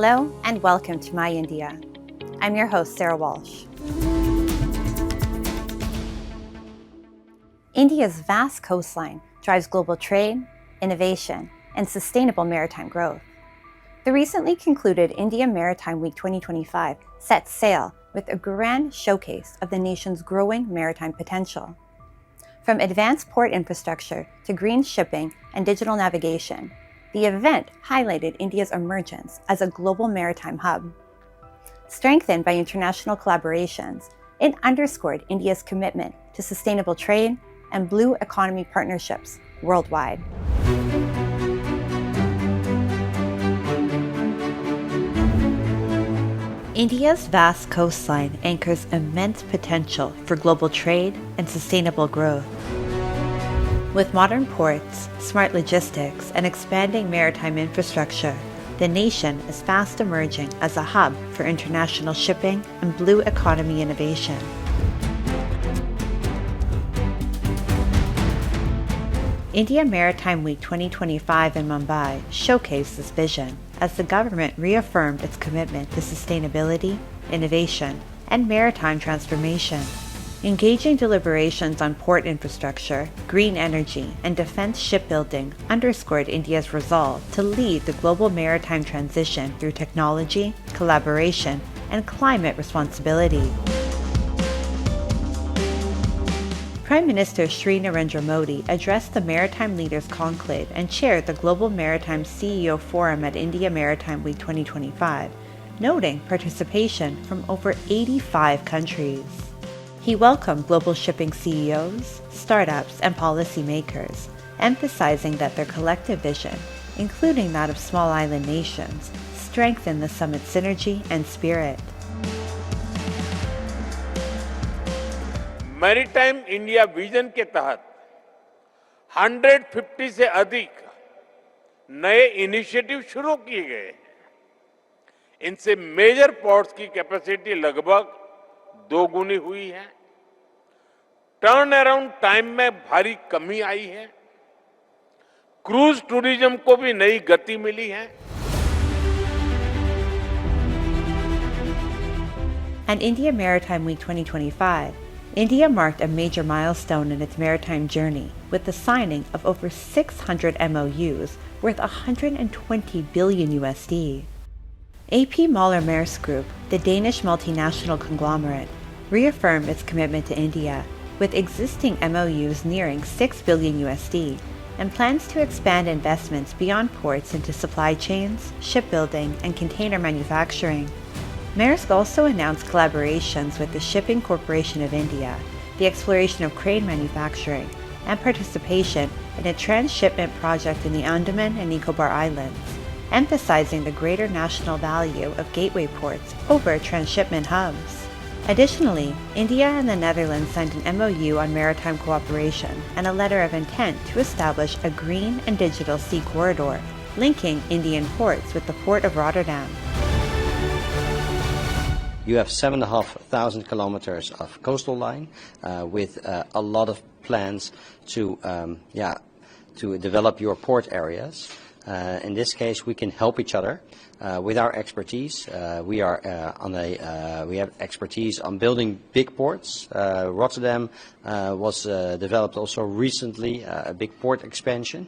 Hello and welcome to My India. I'm your host, Sarah Walsh. India's vast coastline drives global trade, innovation, and sustainable maritime growth. The recently concluded India Maritime Week 2025 sets sail with a grand showcase of the nation's growing maritime potential. From advanced port infrastructure to green shipping and digital navigation, the event highlighted India's emergence as a global maritime hub. Strengthened by international collaborations, it underscored India's commitment to sustainable trade and blue economy partnerships worldwide. India's vast coastline anchors immense potential for global trade and sustainable growth. With modern ports, smart logistics, and expanding maritime infrastructure, the nation is fast emerging as a hub for international shipping and blue economy innovation. India Maritime Week 2025 in Mumbai showcased this vision as the government reaffirmed its commitment to sustainability, innovation, and maritime transformation. Engaging deliberations on port infrastructure, green energy, and defense shipbuilding underscored India's resolve to lead the global maritime transition through technology, collaboration, and climate responsibility. Prime Minister Shri Narendra Modi addressed the Maritime Leaders Conclave and chaired the Global Maritime CEO Forum at India Maritime Week 2025, noting participation from over 85 countries. He welcomed global shipping CEOs, startups, and policymakers, emphasizing that their collective vision, including that of small island nations, strengthened the summit's synergy and spirit. Maritime India vision के तहत 150 से अधिक नए initiative शुरू किए गए हैं। इनसे मेजर पोर्ट्स की कैपेसिटी लगभग दोगुनी हुई है। टर्न अराउंड टाइम में भारी कमी आई है। क्रूज टूरिज्म को भी नई गति मिली है। At India Maritime Week 2025, India marked a major milestone in its maritime journey with the signing of over 600 MOUs worth $120 billion USD. AP Møller Maersk Group, the Danish multinational conglomerate, reaffirmed its commitment to India with existing MOUs nearing $6 billion USD and plans to expand investments beyond ports into supply chains, shipbuilding, and container manufacturing. Maersk also announced collaborations with the Shipping Corporation of India, the exploration of crane manufacturing, and participation in a transshipment project in the Andaman and Nicobar Islands, emphasizing the greater national value of gateway ports over transshipment hubs. Additionally, India and the Netherlands signed an MOU on maritime cooperation and a letter of intent to establish a green and digital sea corridor, linking Indian ports with the Port of Rotterdam. You have 7,500 kilometers of coastal line with a lot of plans to develop your port areas. In this case, we can help each other with our expertise. We have expertise on building big ports. Rotterdam was developed also recently, a big port expansion.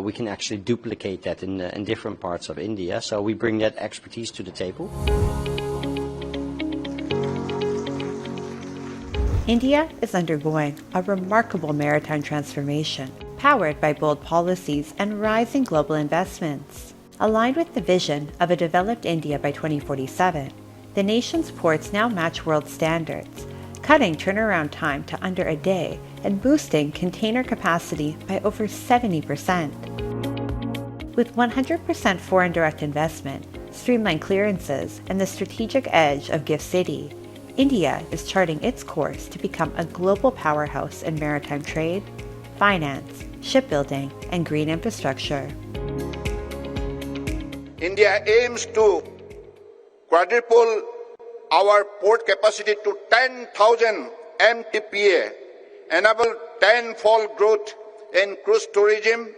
We can actually duplicate that in different parts of India. So we bring that expertise to the table. India is undergoing a remarkable maritime transformation, powered by bold policies and rising global investments. Aligned with the vision of a developed India by 2047, the nation's ports now match world standards, cutting turnaround time to under a day and boosting container capacity by over 70%. With 100% foreign direct investment, streamlined clearances, and the strategic edge of Gift City, India is charting its course to become a global powerhouse in maritime trade, finance, shipbuilding, and green infrastructure. India aims to quadruple our port capacity to 10,000 MTPA, enable tenfold growth in cruise tourism,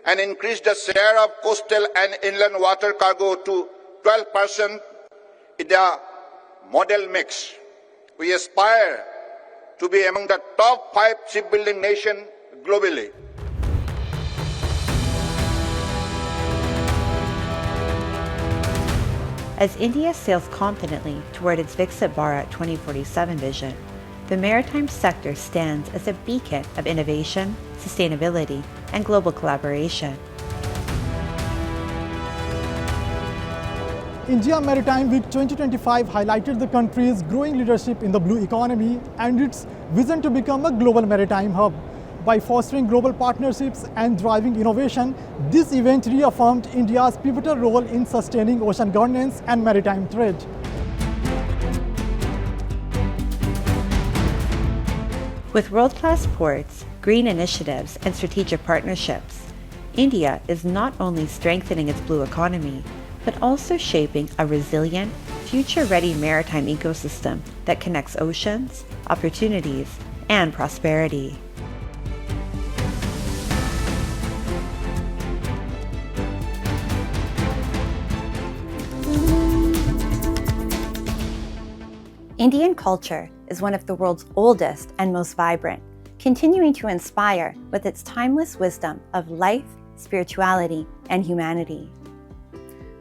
and increase the share of coastal and inland water cargo to 12% in the model mix. We aspire to be among the top 5 shipbuilding nations globally. As India sails confidently toward its Viksit Bharat 2047 vision, the maritime sector stands as a beacon of innovation, sustainability, and global collaboration. India Maritime Week 2025 highlighted the country's growing leadership in the blue economy and its vision to become a global maritime hub. By fostering global partnerships and driving innovation, this event reaffirmed India's pivotal role in sustaining ocean governance and maritime trade. With world-class ports, green initiatives, and strategic partnerships, India is not only strengthening its blue economy, but also shaping a resilient, future-ready maritime ecosystem that connects oceans, opportunities, and prosperity. Indian culture is one of the world's oldest and most vibrant, continuing to inspire with its timeless wisdom of life, spirituality, and humanity.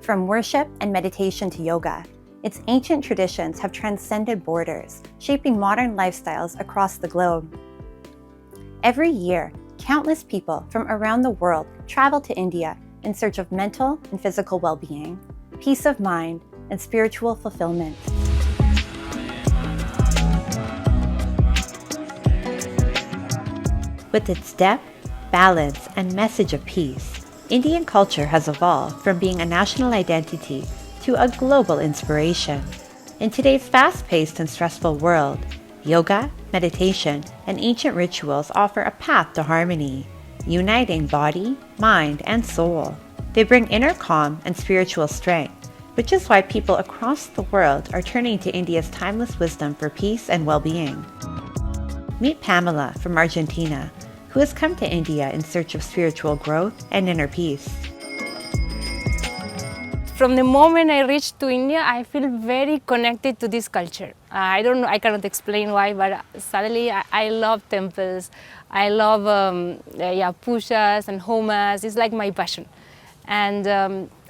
From worship and meditation to yoga, its ancient traditions have transcended borders, shaping modern lifestyles across the globe. Every year, countless people from around the world travel to India in search of mental and physical well-being, peace of mind, and spiritual fulfillment. With its depth, balance, and message of peace, Indian culture has evolved from being a national identity to a global inspiration. In today's fast-paced and stressful world, yoga, meditation, and ancient rituals offer a path to harmony, uniting body, mind, and soul. They bring inner calm and spiritual strength, which is why people across the world are turning to India's timeless wisdom for peace and well-being. Meet Pamela from Argentina, who has come to India in search of spiritual growth and inner peace. From the moment I reached to India, I feel very connected to this culture. I don't know, I cannot explain why, but suddenly I love temples. I love pujas and homas. It's like my passion. And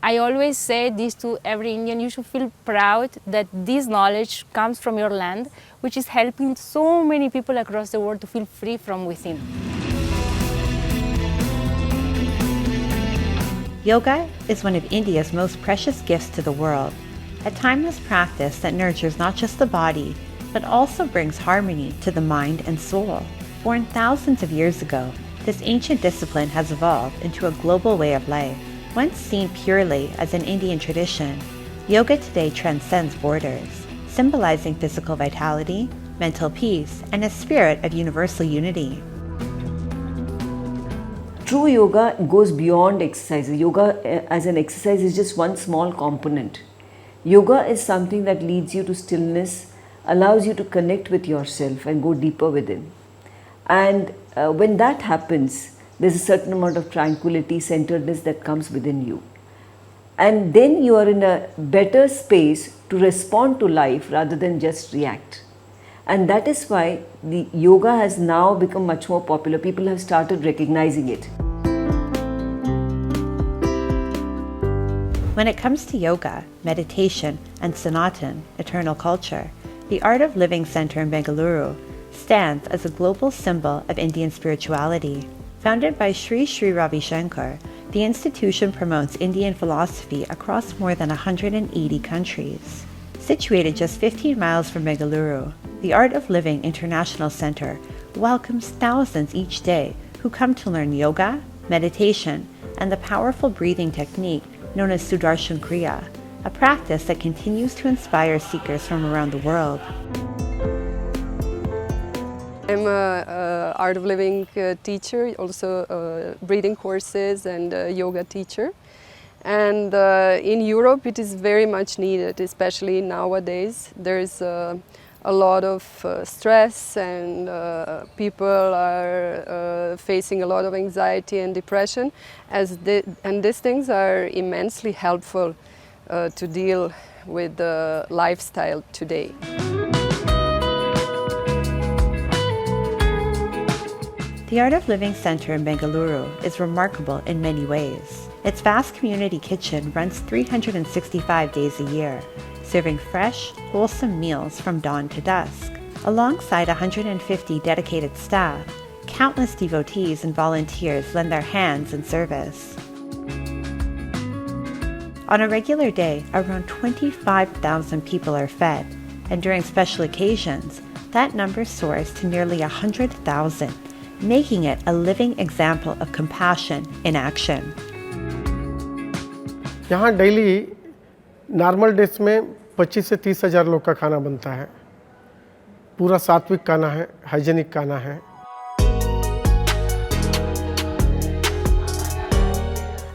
I always say this to every Indian: you should feel proud that this knowledge comes from your land, which is helping so many people across the world to feel free from within. Yoga is one of India's most precious gifts to the world, a timeless practice that nurtures not just the body, but also brings harmony to the mind and soul. Born thousands of years ago, this ancient discipline has evolved into a global way of life. Once seen purely as an Indian tradition, yoga today transcends borders, symbolizing physical vitality, mental peace, and a spirit of universal unity. True yoga goes beyond exercises. Yoga as an exercise is just one small component. Yoga is something that leads you to stillness, allows you to connect with yourself and go deeper within. And when that happens, there's a certain amount of tranquility, centeredness that comes within you. And then you are in a better space to respond to life rather than just react. And that is why the yoga has now become much more popular. People have started recognizing it. When it comes to yoga, meditation, and Sanatan, eternal culture, the Art of Living Center in Bengaluru stands as a global symbol of Indian spirituality. Founded by Sri Sri Ravi Shankar, the institution promotes Indian philosophy across more than 180 countries. Situated just 15 miles from Bengaluru, the Art of Living International Center welcomes thousands each day who come to learn yoga, meditation, and the powerful breathing technique known as Sudarshan Kriya, a practice that continues to inspire seekers from around the world. I'm a Art of Living teacher, also breathing courses and yoga teacher. And in Europe it is very much needed, especially nowadays. There's a lot of stress and people are facing a lot of anxiety and depression, and these things are immensely helpful to deal with the lifestyle today. The Art of Living Center in Bengaluru is remarkable in many ways. Its vast community kitchen runs 365 days a year, serving fresh, wholesome meals from dawn to dusk. Alongside 150 dedicated staff, countless devotees and volunteers lend their hands in service. On a regular day, around 25,000 people are fed, and during special occasions, that number soars to nearly 100,000, making it a living example of compassion in action. यहाँ daily normal days में 25 से 30 हज़ार लोग का खाना बनता है। पूरा सात्विक खाना है, हाइजीनिक खाना है।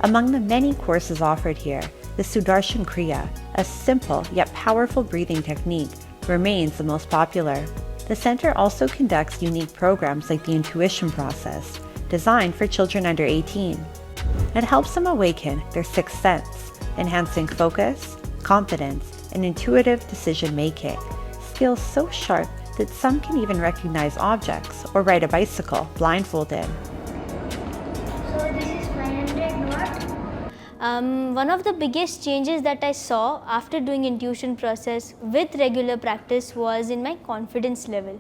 Among the many courses offered here, the Sudarshan Kriya, a simple yet powerful breathing technique, remains the most popular. The center also conducts unique programs like the intuition process, designed for children under 18. It helps them awaken their sixth sense, enhancing focus, confidence, and intuitive decision-making, skills so sharp that some can even recognize objects or ride a bicycle blindfolded. So this is 500 watt. One of the biggest changes that I saw after doing intuition process with regular practice was in my confidence level.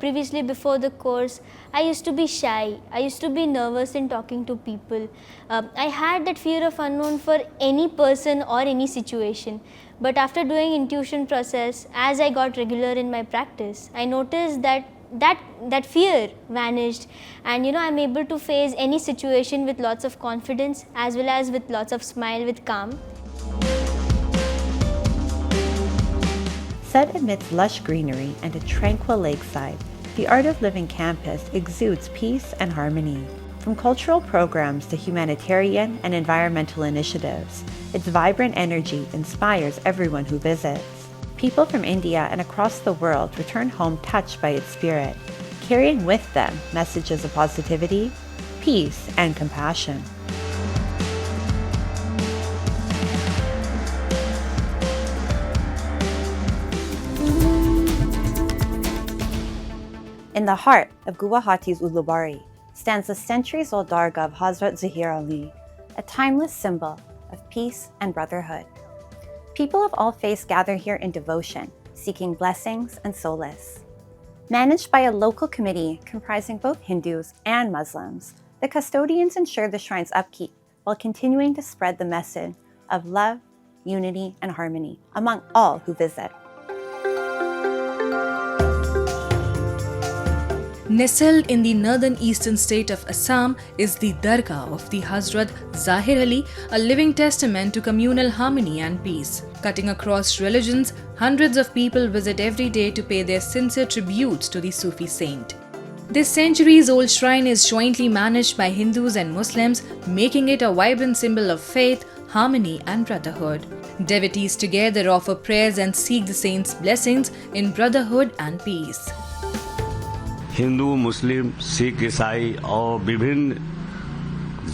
Previously, before the course, I used to be shy. I used to be nervous in talking to people. I had that fear of unknown for any person or any situation. But after doing intuition process, as I got regular in my practice, I noticed that fear vanished, and I'm able to face any situation with lots of confidence as well as with lots of smile, with calm. Set amidst lush greenery and a tranquil lakeside, the Art of Living campus exudes peace and harmony. From cultural programs to humanitarian and environmental initiatives, its vibrant energy inspires everyone who visits. People from India and across the world return home touched by its spirit, carrying with them messages of positivity, peace, and compassion. In the heart of Guwahati's Ulubari stands the centuries-old Dargah of Hazrat Zahir Ali, a timeless symbol of peace and brotherhood. People of all faiths gather here in devotion, seeking blessings and solace. Managed by a local committee comprising both Hindus and Muslims, the custodians ensure the shrine's upkeep while continuing to spread the message of love, unity, and harmony among all who visit. Nestled in the northern eastern state of Assam is the Dargah of the Hazrat Zahir Ali, a living testament to communal harmony and peace. Cutting across religions, hundreds of people visit every day to pay their sincere tributes to the Sufi saint. This centuries-old shrine is jointly managed by Hindus and Muslims, making it a vibrant symbol of faith, harmony and brotherhood. Devotees together offer prayers and seek the saint's blessings in brotherhood and peace. Hindu, मुस्लिम, सिख, ईसाई और विभिन्न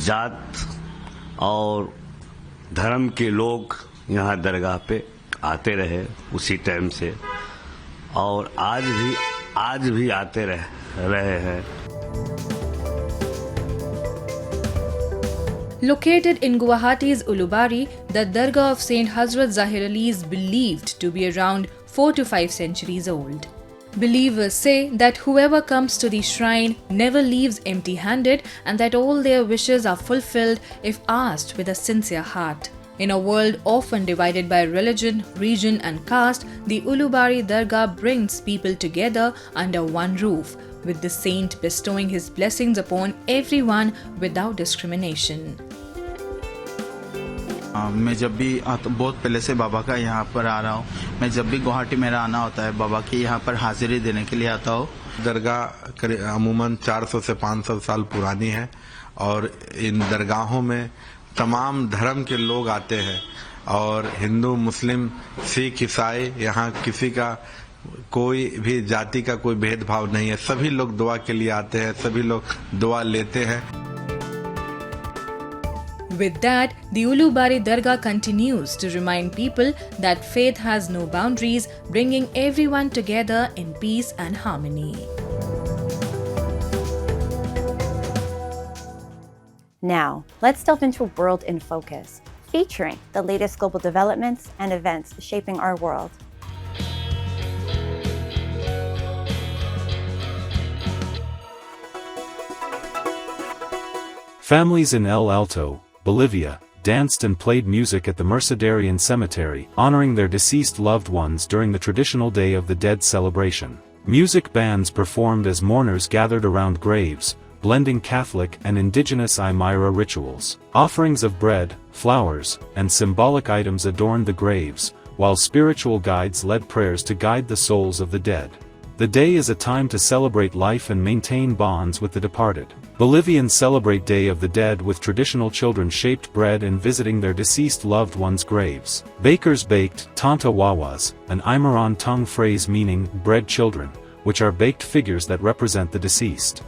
जात और धर्म के लोग यहाँ दरगाह पे आते रहे उसी टाइम से, और आज भी आते रहे हैं. Located in Guwahati's Ulubari, the Dargah of Saint Hazrat Zahir Ali is believed to be around 4 to 5 centuries old. Believers say that whoever comes to the shrine never leaves empty-handed and that all their wishes are fulfilled if asked with a sincere heart. In a world often divided by religion, region and caste, the Ulubari Dargah brings people together under one roof, with the saint bestowing his blessings upon everyone without discrimination. मैं जब भी बहुत पहले से बाबा का यहाँ पर आ रहा हूँ. मैं जब भी गुवाहाटी मेरा आना होता है बाबा की यहाँ पर हाजिरी देने के लिए आता हूँ. दरगाह अमूमन 400 से 500 साल पुरानी है और इन दरगाहों में तमाम धर्म के लोग आते हैं और हिंदू, मुस्लिम, सिख, ईसाई, यहाँ किसी का कोई भी जाति का कोई भेदभाव नहीं है. सभी लोग दुआ के लिए आते हैं, सभी लोग दुआ लेते हैं. With that, the Ulubari Dargah continues to remind people that faith has no boundaries, bringing everyone together in peace and harmony. Now, let's delve into World in Focus, featuring the latest global developments and events shaping our world. Families in El Alto, Bolivia, danced and played music at the Mercedarian Cemetery, honoring their deceased loved ones during the traditional Day of the Dead celebration. Music bands performed as mourners gathered around graves, blending Catholic and indigenous Aymara rituals. Offerings of bread, flowers, and symbolic items adorned the graves, while spiritual guides led prayers to guide the souls of the dead. The day is a time to celebrate life and maintain bonds with the departed. Bolivians celebrate Day of the Dead with traditional children-shaped bread and visiting their deceased loved ones' graves. Bakers baked tanta wawas, an Aymaran tongue phrase meaning bread children, which are baked figures that represent the deceased.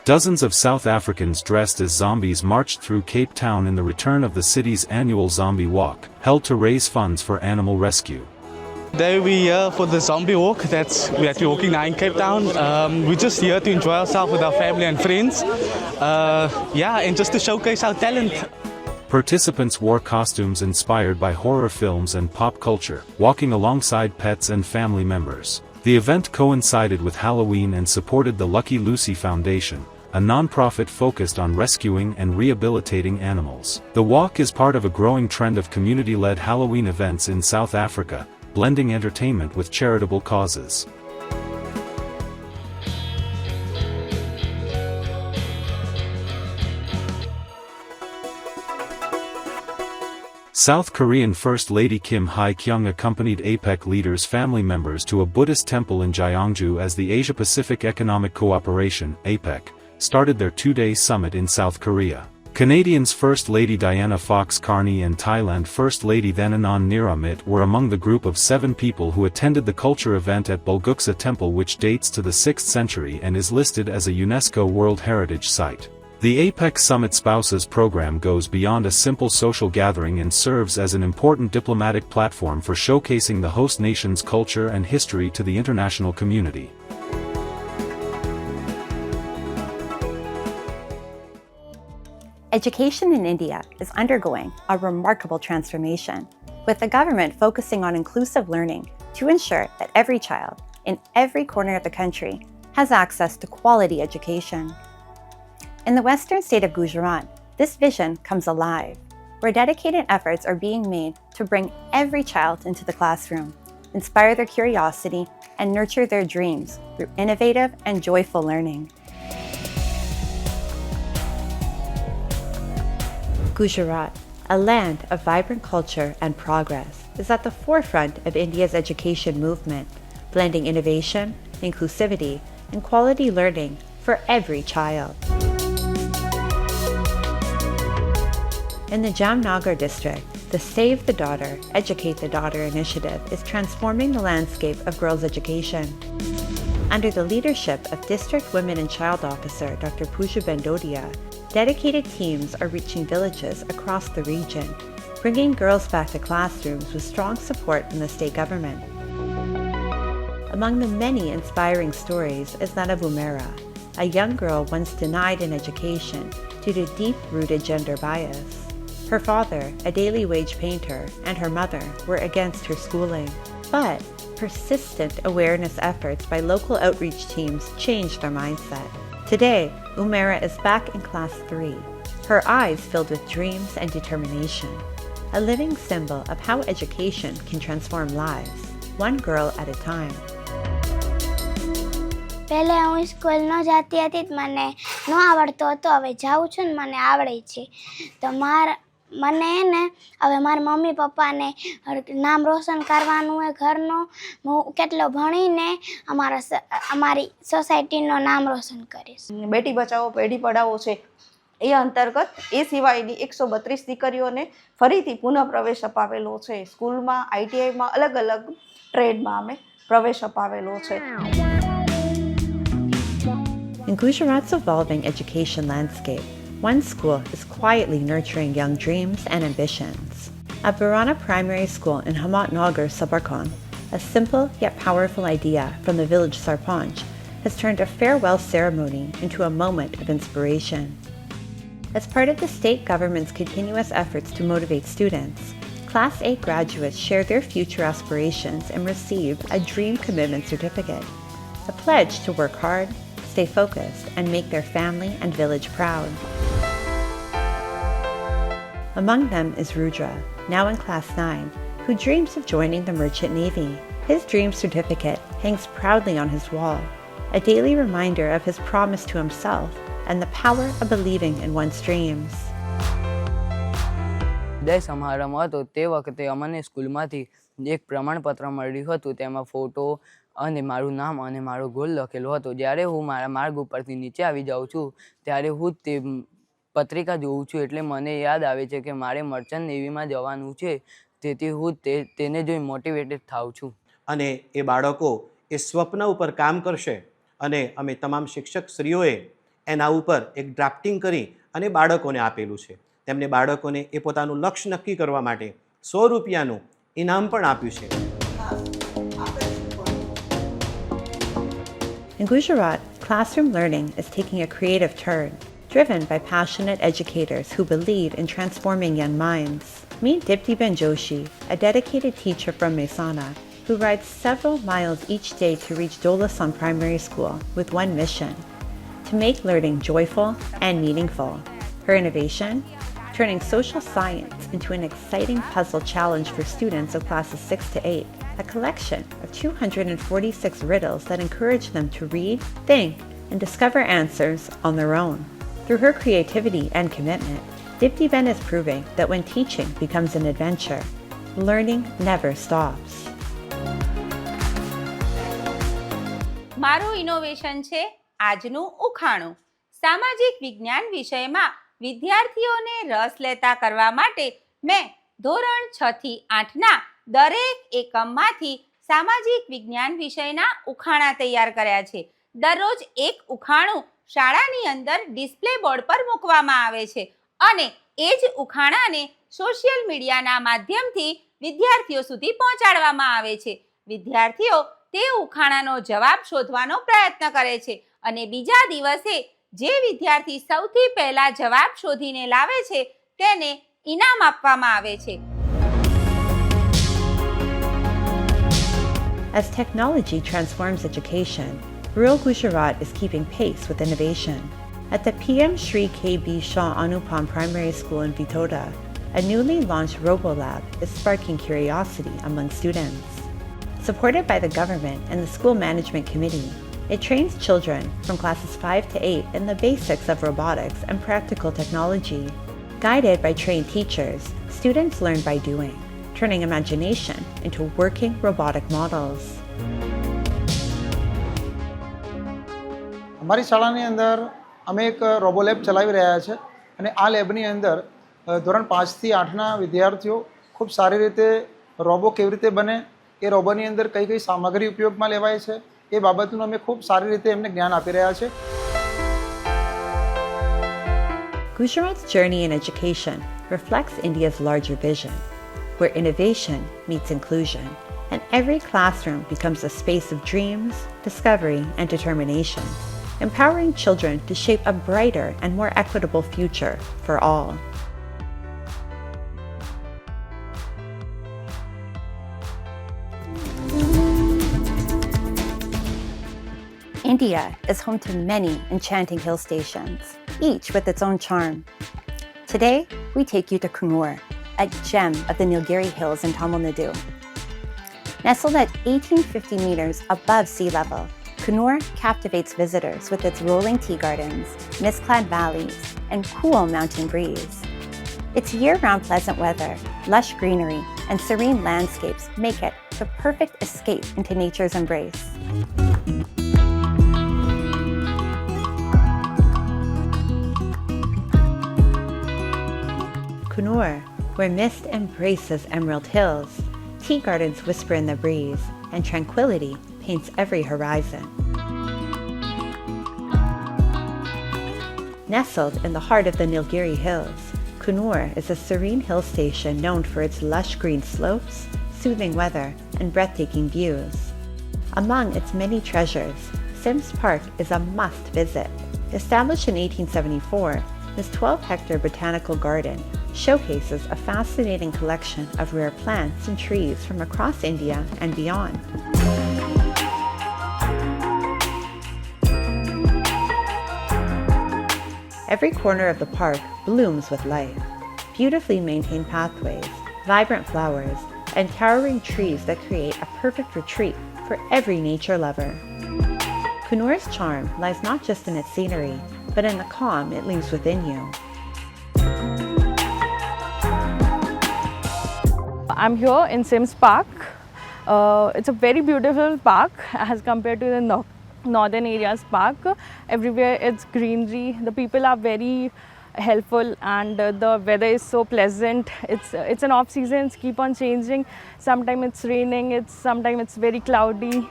Dozens of South Africans dressed as zombies marched through Cape Town in the return of the city's annual Zombie Walk, held to raise funds for animal rescue. Today we're here for the zombie walk we're walking now in Cape Town. We're just here to enjoy ourselves with our family and friends. And just to showcase our talent. Participants wore costumes inspired by horror films and pop culture, walking alongside pets and family members. The event coincided with Halloween and supported the Lucky Lucy Foundation, a non-profit focused on rescuing and rehabilitating animals. The walk is part of a growing trend of community-led Halloween events in South Africa, blending entertainment with charitable causes. South Korean First Lady Kim Hye-kyung accompanied APEC leaders' family members to a Buddhist temple in Gyeongju as the Asia-Pacific Economic Cooperation (APEC) started their two-day summit in South Korea. Canadians First Lady Diana Fox-Carney and Thailand First Lady Thananon Niramit were among the group of 7 people who attended the culture event at Bulguksa Temple, which dates to the 6th century and is listed as a UNESCO World Heritage Site. The APEC Summit Spouses program goes beyond a simple social gathering and serves as an important diplomatic platform for showcasing the host nation's culture and history to the international community. Education in India is undergoing a remarkable transformation, with the government focusing on inclusive learning to ensure that every child in every corner of the country has access to quality education. In the western state of Gujarat, this vision comes alive, where dedicated efforts are being made to bring every child into the classroom, inspire their curiosity, and nurture their dreams through innovative and joyful learning. Gujarat, a land of vibrant culture and progress, is at the forefront of India's education movement, blending innovation, inclusivity, and quality learning for every child. In the Jamnagar district, the Save the Daughter, Educate the Daughter initiative is transforming the landscape of girls' education. Under the leadership of District Women and Child Officer Dr. Pooja Bendodia, dedicated teams are reaching villages across the region, bringing girls back to classrooms with strong support from the state government. Among the many inspiring stories is that of Umera, a young girl once denied an education due to deep-rooted gender bias. Her father, a daily wage painter, and her mother were against her schooling. But persistent awareness efforts by local outreach teams changed their mindset. Today, Umera is back in class 3, her eyes filled with dreams and determination, a living symbol of how education can transform lives, one girl at a time. પહેલે હું school ન જતી હતી મને ન આવડતો હતો હવે જાઉં છું ને મને આવડે છે તો મને ને હવે મારા મમ્મી પપ્પાને નામ રોશન કરવાનું હોય ઘરનું હું કેટલો ભણીને અમારી સોસાયટીનું નામ રોશન કરીશ. બેટી બચાવો બેટી પઢાવો છે એ અંતર્ગત એ સિવાયની 132 દીકરીઓને ફરીથી પુનઃ પ્રવેશ અપાવેલો છે. સ્કૂલમાં, ITIમાં અલગ અલગ ટ્રેડમાં અમે પ્રવેશ અપાવેલો છે. In Gujarat's evolving education landscape, one school is quietly nurturing young dreams and ambitions. At Barana Primary School in Hamatnagar, Sabarkand, a simple yet powerful idea from the village Sarpanch has turned a farewell ceremony into a moment of inspiration. As part of the state government's continuous efforts to motivate students, Class 8 graduates share their future aspirations and receive a Dream Commitment Certificate, a pledge to work hard, stay focused, and make their family and village proud. Among them is Rudra, now in Class 9, who dreams of joining the Merchant Navy. His Dream Certificate hangs proudly on his wall, a daily reminder of his promise to himself and the power of believing in one's dreams. ઉદય સમારંભ હતો તે વખતે અમને સ્કૂલમાંથી એક પ્રમાણપત્ર મળ્યું હતું. તેમાં ફોટો અને મારું નામ અને મારો ગોલ લખેલો હતો. જ્યારે હું મારા માર્ગ ઉપરથી નીચે આવી જાઉં છું ત્યારે હું તે પત્રિકા જોઉં છું એટલે મને યાદ આવે છે કે મારે મર્ચન્ટ નેવીમાં જવાનું છે. તેથી હું તેને જોઈ મોટિવેટેડ થાઉં છું. અને એ બાળકો એ સ્વપ્ન ઉપર કામ કરશે અને અમે તમામ શિક્ષકશ્રીઓએ એના ઉપર એક ડ્રાફ્ટિંગ કરી અને બાળકોને આપેલું છે. તેમને બાળકોને એ પોતાનું લક્ષ્ય નક્કી કરવા માટે 100 રૂપિયાનું ઇનામ પણ આપ્યું છે. In Gujarat, classroom learning is taking a creative turn, driven by passionate educators who believe in transforming young minds. Meet Diptiben Joshi, a dedicated teacher from Mehsana, who rides several miles each day to reach Dolasan Primary School with one mission: to make learning joyful and meaningful. Her innovation? Turning social science into an exciting puzzle challenge for students of classes 6 to 8, a collection of 246 riddles that encourage them to read, think, and discover answers on their own. Through her creativity and commitment, Diptiben is proving that when teaching becomes an adventure, learning never stops. મારું innovation છે આજનું ઉખાણું. સામાજિક વિજ્ઞાન વિષયમાં વિદ્યાર્થીઓને રસ લેતા કરવા માટે મેં ધોરણ 6 થી 8ના દરેક એકમમાંથી સામાજિક વિજ્ઞાન વિષયના ઉખાણા તૈયાર કર્યા છે. દરરોજ એક ઉખાણું શાળાની અંદર ડિસ્પ્લે બોર્ડ પર મૂકવામાં આવે છે અને એ જ ઉખાણાને સોશિયલ મીડિયાના માધ્યમથી વિદ્યાર્થીઓ સુધી પહોંચાડવામાં આવે છે. વિદ્યાર્થીઓ તે ઉખાણાનો જવાબ શોધવાનો પ્રયત્ન કરે છે અને બીજા દિવસે જે વિદ્યાર્થી સૌથી પહેલા જવાબ શોધીને લાવે છે તેને ઇનામ આપવામાં આવે છે. As technology transforms education, rural Gujarat is keeping pace with innovation. At the PM Shri K.B. Shah Anupam Primary School in Vitoda, a newly launched RoboLab is sparking curiosity among students. Supported by the government and the school management committee, it trains children from classes 5 to 8 in the basics of robotics and practical technology. Guided by trained teachers, students learn by doing, turning imagination into working robotic models. અમારી શાળાની અંદર અમે એક રોબોલેબ ચલાવી રહ્યા છે અને આ લેબની અંદર ધોરણ 5 થી 8ના વિદ્યાર્થીઓ ખૂબ સારી રીતે રોબો કેવી રીતે બને, એ રોબોની અંદર કઈ કઈ સામગ્રી ઉપયોગમાં લેવાય છે એ બાબતનું અમે ખૂબ સારી રીતે એમને જ્ઞાન આપી રહ્યા છે. Gujarat's journey in education reflects India's larger vision, where innovation meets inclusion, and every classroom becomes a space of dreams, discovery, and determination, empowering children to shape a brighter and more equitable future for all. India is home to many enchanting hill stations, each with its own charm. Today, we take you to Kannur, a gem of the Nilgiri Hills in Tamil Nadu. Nestled at 1850 meters above sea level, Kannur captivates visitors with its rolling tea gardens, mist-clad valleys, and cool mountain breeze. Its year-round pleasant weather, lush greenery, and serene landscapes make it the perfect escape into nature's embrace. Kunur, where mist embraces emerald hills, tea gardens whisper in the breeze, and tranquility paints every horizon. Nestled in the heart of the Nilgiri Hills, Kunur is a serene hill station known for its lush green slopes, soothing weather, and breathtaking views. Among its many treasures, Sims Park is a must-visit. Established in 1874, this 12-hectare botanical garden showcases a fascinating collection of rare plants and trees from across India and beyond. Every corner of the park blooms with life. Beautifully maintained pathways, vibrant flowers, and towering trees that create a perfect retreat for every nature lover. Kunur's charm lies not just in its scenery, but in the calm it leaves within you. I'm here in Sims Park. It's a very beautiful park as compared to the northern areas park. Everywhere it's greenery. The people are very helpful and the weather is so pleasant. It's an off season, it's keep on changing. Sometimes it's raining, sometimes it's very cloudy.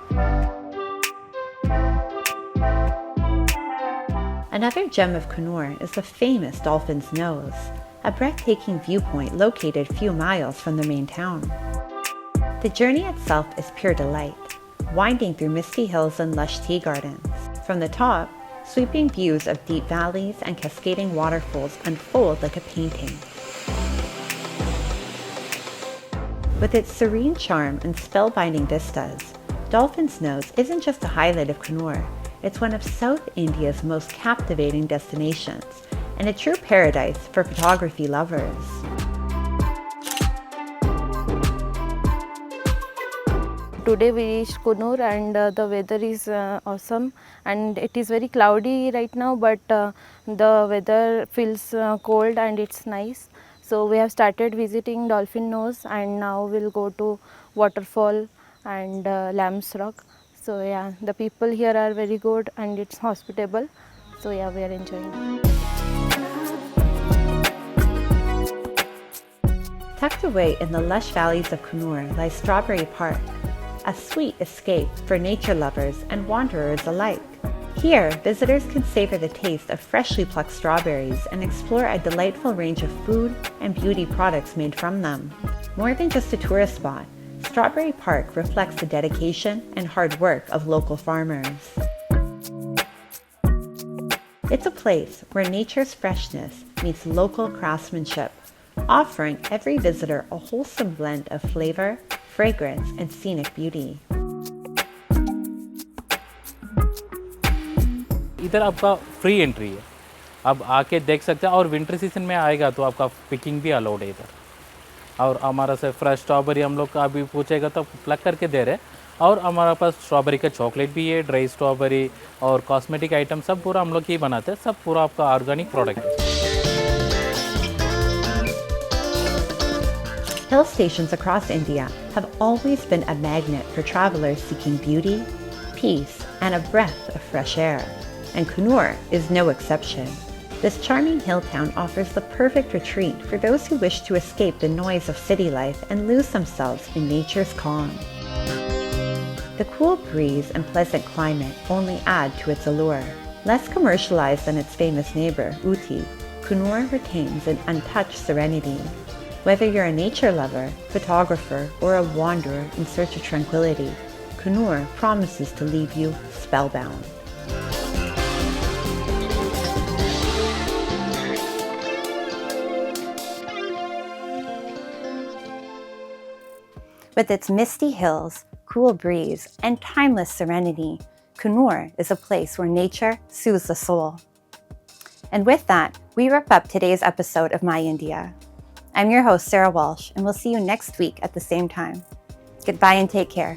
Another gem of Kunur is the famous Dolphin's Nose, a breathtaking viewpoint located a few miles from the main town. The journey itself is pure delight, winding through misty hills and lush tea gardens. From the top, sweeping views of deep valleys and cascading waterfalls unfold like a painting. With its serene charm and spellbinding vistas, Dolphin's Nose isn't just a highlight of Kunur, it's one of South India's most captivating destinations, and a true paradise for photography lovers. Today we reached Kunur and the weather is awesome, and it is very cloudy right now, but the weather feels cold and it's nice. So we have started visiting Dolphin Nose and now we'll go to waterfall and Lamb's Rock. So yeah, the people here are very good and it's hospitable. So yeah, we are enjoying. Tucked away in the lush valleys of Kunur lies Strawberry Park, a sweet escape for nature lovers and wanderers alike. Here, visitors can savor the taste of freshly plucked strawberries and explore a delightful range of food and beauty products made from them. More than just a tourist spot, Strawberry Park reflects the dedication and hard work of local farmers. It's a place where nature's freshness meets local craftsmanship, offering every visitor a wholesome blend of flavor, fragrance, and scenic beauty. इधर आपका free entry है, आप आके देख सकते हैं और winter season में आएगा तो आपका पिकिंग भी अलाउड है इधर। और हमारा से फ्रेश स्ट्रॉबेरी हम लोग का अभी पूछेगा तो प्लक करके दे रहे हैं, और हमारे पास स्ट्रॉबेरी का चॉकलेट भी है, ड्राई स्ट्रॉबेरी और कॉस्मेटिक आइटम सब पूरा हम लोग ही बनाते हैं, सब पूरा आपका ऑर्गेनिक प्रोडक्ट है। Hill stations across India have always been a magnet for travelers seeking beauty, peace, and a breath of fresh air. And Kunur is no exception. This charming hill town offers the perfect retreat for those who wish to escape the noise of city life and lose themselves in nature's calm. The cool breeze and pleasant climate only add to its allure. Less commercialized than its famous neighbor, Ooty, Kunur retains an untouched serenity. Whether you're a nature lover, photographer, or a wanderer in search of tranquility, Kunur promises to leave you spellbound. With its misty hills, cool breeze, and timeless serenity, Kunur is a place where nature soothes the soul. And with that, we wrap up today's episode of My India. I'm your host, Sarah Walsh, and we'll see you next week at the same time. Goodbye and take care.